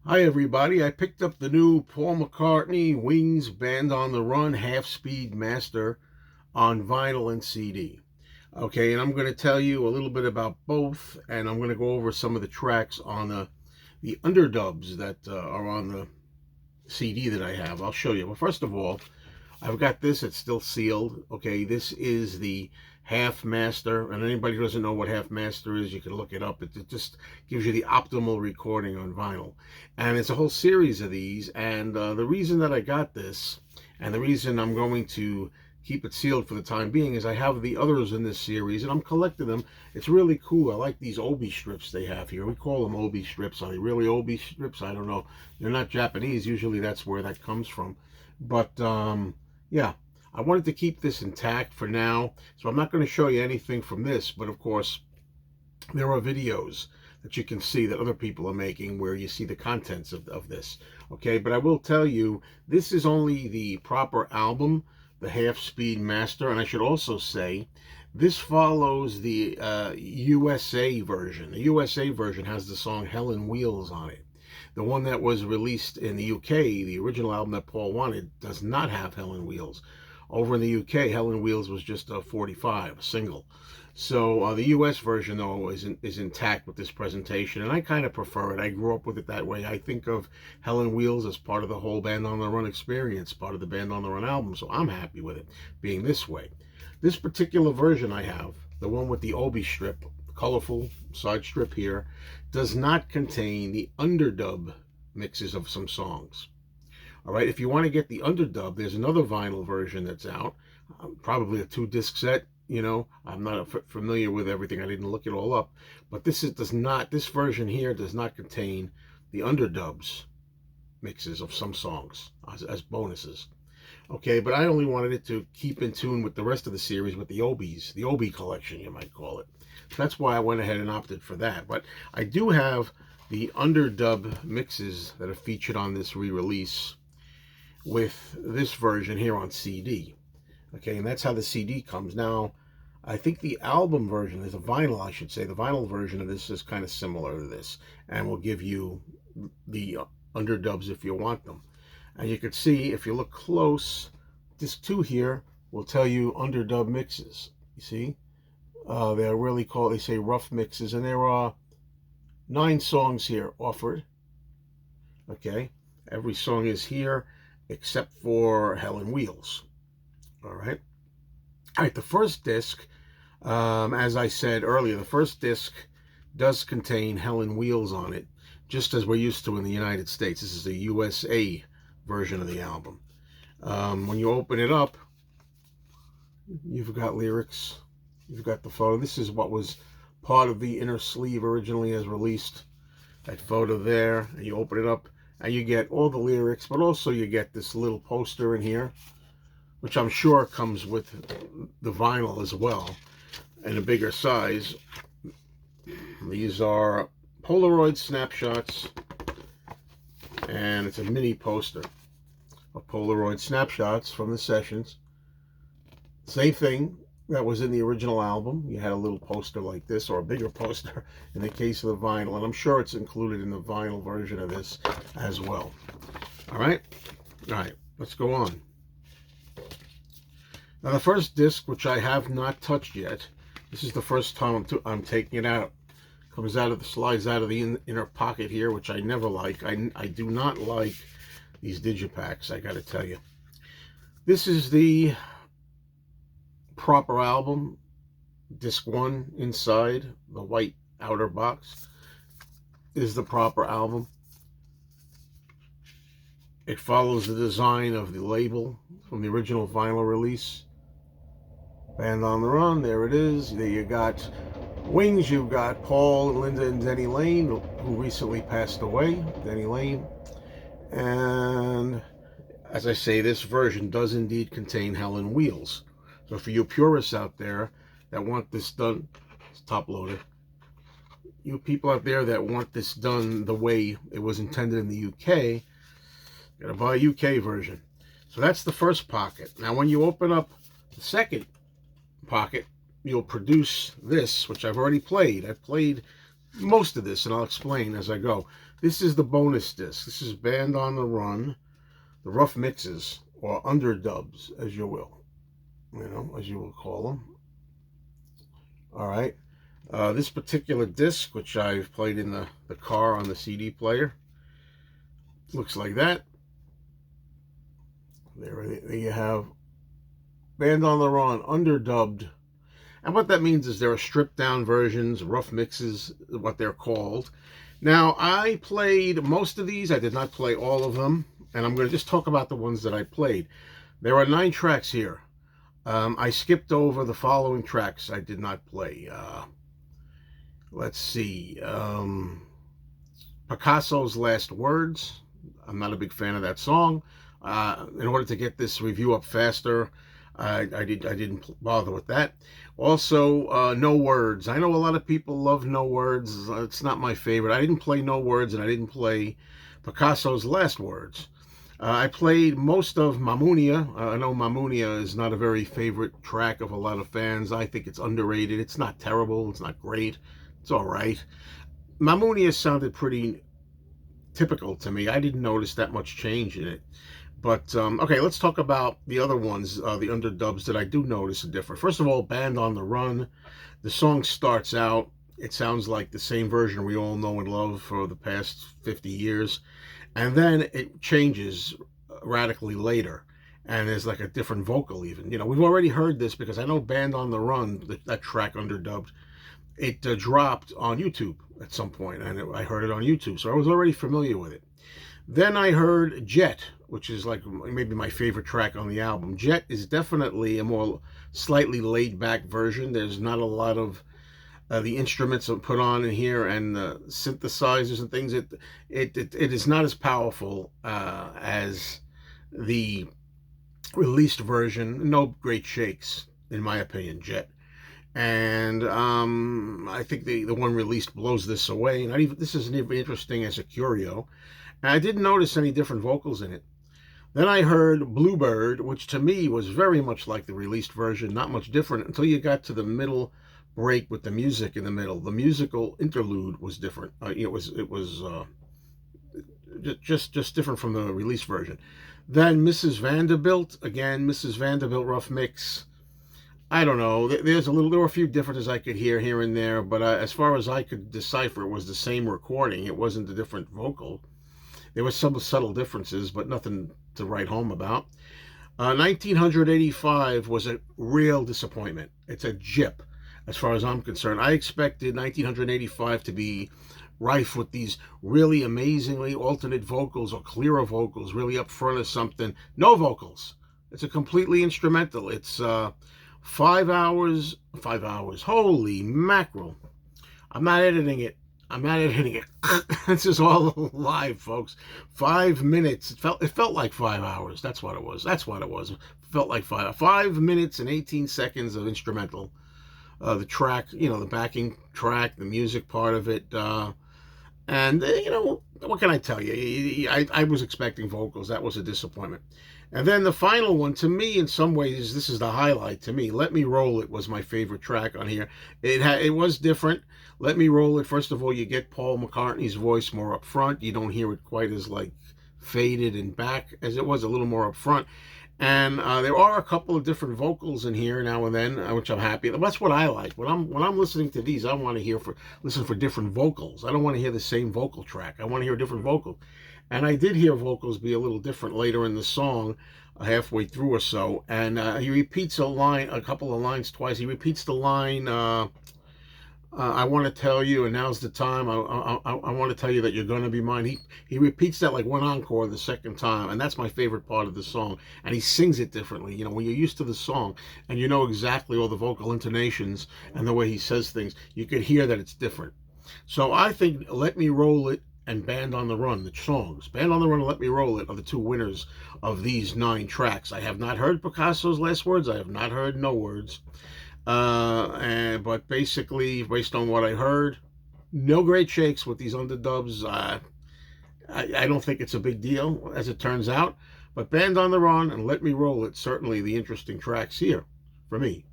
Hi everybody, I picked up the new Paul McCartney Wings Band on the Run Half-Speed Master on vinyl and CD. Okay, and I'm going to tell you a little bit about both, and I'm going to go over some of the tracks on the underdubs that are on the CD that I have. I'll show you. Well, first of all, I've got this. It's still sealed. Okay, this is the half master, and anybody who doesn't know what half master is, you can look it up. It just gives you the optimal recording on vinyl, and it's a whole series of these. And the reason that I got this, and the reason I'm going to keep it sealed for the time being, is I have the others in this series, and I'm collecting them. It's really cool. I like these obi strips they have here. We call them obi strips. Are they really obi strips? I don't know. They're not Japanese. Usually that's where that comes from, but yeah, I wanted to keep this intact for now, so I'm not going to show you anything from this, but of course, there are videos that you can see that other people are making where you see the contents of this, okay? But I will tell you, this is only the proper album, the half-speed master, and I should also say, this follows the USA version. The USA version has the song Hell on Wheels on it. The one that was released in the UK, the original album that Paul wanted, does not have Hell on Wheels. Over in the UK, Hell on Wheels was just a 45, a single. So the US version, though, is intact with this presentation, and I kind of prefer it. I grew up with it that way. I think of Hell on Wheels as part of the whole Band on the Run experience, part of the Band on the Run album, so I'm happy with it being this way. This particular version I have, the one with the obi strip, colorful side strip here, does not contain the underdub mixes of some songs. All right, if you want to get the underdub, there's another vinyl version that's out, probably a 2-disc set. You know, I'm not familiar with everything. I didn't look it all up, but this version here does not contain the underdubs mixes of some songs as bonuses. Okay, but I only wanted it to keep in tune with the rest of the series with the Obies, the Obi collection, you might call it. So that's why I went ahead and opted for that. But I do have the underdub mixes that are featured on this re-release with this version here on CD. Okay, and that's how the CD comes. Now, I think the album version, there's a vinyl, I should say, the vinyl version of this is kind of similar to this, and will give you the underdubs if you want them. And you can see, if you look close, disc 2 here will tell you underdub mixes. You see? They're really called, they say rough mixes, and there are 9 songs here offered. Okay? Every song is here except for Hell on Wheels. All right. All right, the first disc, as I said earlier, the first disc does contain Hell on Wheels on it, just as we're used to in the United States. This is the USA version of the album. When you open it up, you've got lyrics, you've got the photo. This is what was part of the inner sleeve originally as released. That photo there, and you open it up, and you get all the lyrics, but also you get this little poster in here, which I'm sure comes with the vinyl as well, in a bigger size. These are Polaroid snapshots, and it's a mini poster of Polaroid snapshots from the sessions. Same thing that was in the original album. You had a little poster like this, or a bigger poster in the case of the vinyl, and I'm sure it's included in the vinyl version of this as well. All right, let's go on. Now the first disc, which I have not touched yet, this is the first time I'm taking it out. Comes out of the, slides out of the inner pocket here, which I never like. I do not like these digipacks, I gotta tell you. This is the proper album, disc 1 inside, the white outer box is the proper album. It follows the design of the label from the original vinyl release. Band on the Run, there it is. There you got Wings, you've got Paul, Linda, and Denny Lane, who recently passed away, Denny Lane. And as I say, this version does indeed contain Hell on Wheels. So for you purists out there that want this done, it's top loader. You people out there that want this done the way it was intended in the UK, gotta buy a UK version. So that's the first pocket. Now when you open up the second pocket, you'll produce this, which I've already played. I've played most of this, and I'll explain as I go. This is the bonus disc. This is Band on the Run, the rough mixes, or underdubs, as you will, as you will call them. All right. This particular disc, which I've played in the car on the CD player, looks like that. There you have Band on the Run, Underdubbed. And what that means is there are stripped down versions, rough mixes, what they're called. Now, I played most of these. I did not play all of them. And I'm going to just talk about the ones that I played. There are 9 tracks here. I skipped over the following tracks I did not play. Let's see. Picasso's Last Words. I'm not a big fan of that song. In order to get this review up faster, I didn't bother with that. Also, No Words. I know a lot of people love No Words. It's not my favorite. I didn't play No Words, and I didn't play Picasso's Last Words. I played most of Mamunia. I know Mamunia is not a very favorite track of a lot of fans. I think it's underrated. It's not terrible. It's not great. It's all right. Mamunia sounded pretty typical to me. I didn't notice that much change in it. But, okay, let's talk about the other ones, the underdubs that I do notice are different. First of all, Band on the Run. The song starts out, it sounds like the same version we all know and love for the past 50 years. And then it changes radically later. And there's like a different vocal even. We've already heard this because I know Band on the Run, that track Underdubbed, it dropped on YouTube at some point. And I heard it on YouTube, so I was already familiar with it. Then I heard Jet, which is like maybe my favorite track on the album. Jet is definitely a more slightly laid-back version. There's not a lot of the instruments are put on in here and synthesizers and things. It is not as powerful as the released version. No great shakes, in my opinion, Jet. And I think the one released blows this away. This isn't even interesting as a curio. And I didn't notice any different vocals in it. Then I heard Bluebird, which to me was very much like the released version, not much different until you got to the middle break with the music in the middle. The musical interlude was different. It was just different from the released version. Then Mrs. Vanderbilt, again, Mrs. Vanderbilt rough mix. I don't know. There were a few differences I could hear here and there, but as far as I could decipher, it was the same recording. It wasn't a different vocal. There were some subtle differences, but nothing to write home about. 1985 was a real disappointment. It's a jip, as far as I'm concerned. I expected 1985 to be rife with these really amazingly alternate vocals or clearer vocals, really up front or something. No vocals. It's a completely instrumental. It's 5 hours. 5 hours. Holy mackerel. I'm not editing it. This is all live, folks. 5 minutes. It felt like 5 hours. That's what it was. It felt like 5 minutes and 18 seconds of instrumental. The track, the backing track, the music part of it. And what can I tell you? I was expecting vocals. That was a disappointment. And then the final one, to me, in some ways, this is the highlight to me. Let Me Roll It was my favorite track on here. It was different. Let Me Roll It, first of all, you get Paul McCartney's voice more up front. You don't hear it quite as faded and back as it was, a little more up front. And there are a couple of different vocals in here now and then, which I'm happy. That's what I like. When I'm listening to these, I want to listen for different vocals. I don't want to hear the same vocal track. I want to hear a different vocal. And I did hear vocals be a little different later in the song, halfway through or so. And he repeats a couple of lines twice. He repeats the line, I want to tell you, and now's the time. I want to tell you that you're going to be mine. He repeats that like one encore the second time, and that's my favorite part of the song. And he sings it differently. When you're used to the song and you know exactly all the vocal intonations and the way he says things, you could hear that it's different. So I think Let Me Roll It and Band on the Run, the songs, Band on the Run and Let Me Roll It, are the two winners of these 9 tracks. I have not heard Picasso's Last Words. I have not heard No Words. But basically, based on what I heard, no great shakes with these underdubs. I don't think it's a big deal, as it turns out. But Band on the Run and Let Me Roll It, certainly the interesting tracks here for me.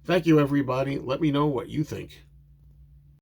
Thank you, everybody. Let me know what you think.